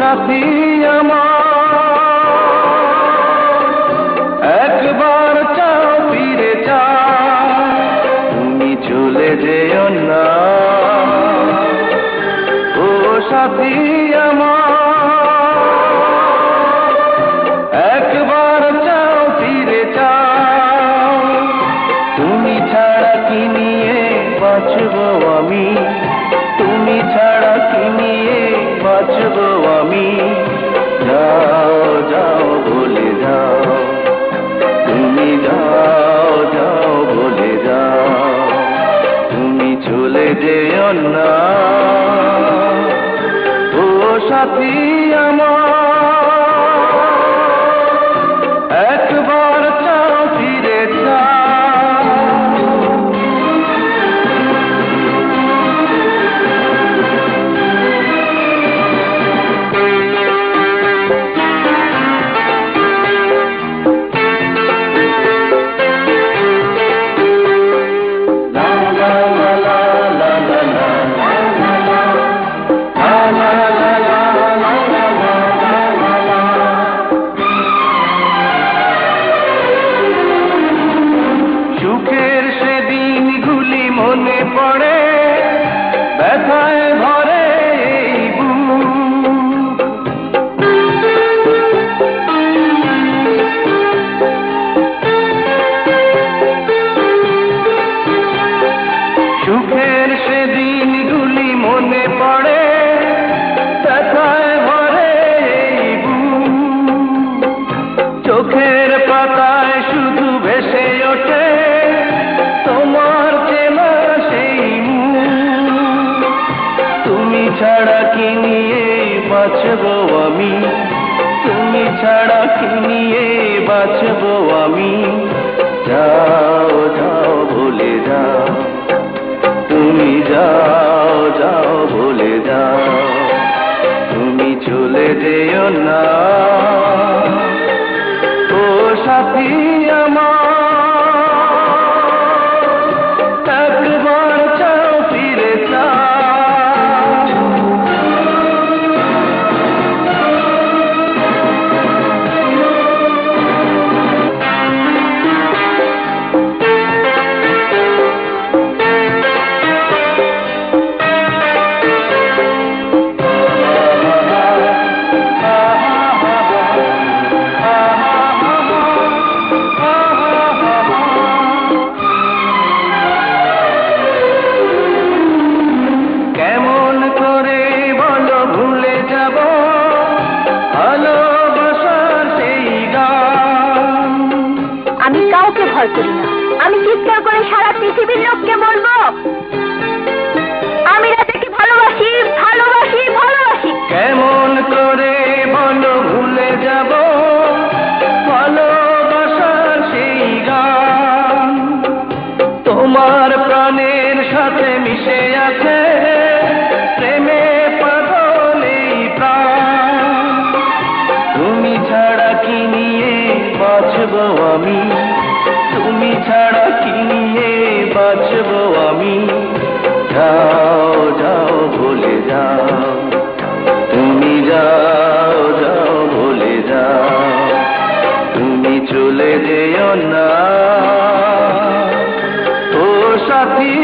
সাথী আমার একবার চাও ফিরে চাও, তুমি চলে যেও না। ও সাথী আমার একবার চাও ফিরে চাও, তুমি ছাড়া কি নিয়ে বাঁচবো আমি, তুমি ছাড়া কি নিয়ে বাঁচবো আমি। যাও যাও বলে যাও, তুমি যাও যাও বলে যাও, তুমি চলে যেও না। ও সাথী আমার একবার চাও ফিরে চাও। সুখের সেদিনগুলি মনে পড়ে, ব্যথায় ভরে এই বুক। সুখের সেদিনগুলি মনে পড়ে, ব্যথায় ভরে এই বুক। চোখের পাতায় শুধু ভেসে ওঠে তোমার চেনা সেই মুখ। তুমি ছাড়া কি নিয়ে বাঁচবো আমি, তুমি ছাড়া কি নিয়ে বাঁচবো আমি। যাও যাও ভুলে যাও, তুমি যাও যাও ভুলে যাও, তুমি চলে যেও না। ও সাথী আমার একবার চাও ফিরে চাও। আমি কাউকে ভয় করি না, আমি চিৎকার করে সারা পৃথিবীর লোককে বলবো আমি রাজাকে ভালোবাসি ভালোবাসি ভালোবাসি। কেমন করে বলো ভুলে যাব ভালোবাসার সেই গান, তোমার প্রাণের সাথে মিশে আছে প্রেমে পাগল এই প্রাণ। তুমি ছাড়া কি নিয়ে বাঁচবো আমি, তুমি ছাড়া কি নিয়ে বাঁচবো আমি। যাও যাও ভুলে যাও, তুমি যাও যাও ভুলে যাও, তুমি চলে যেও না। ও সাথী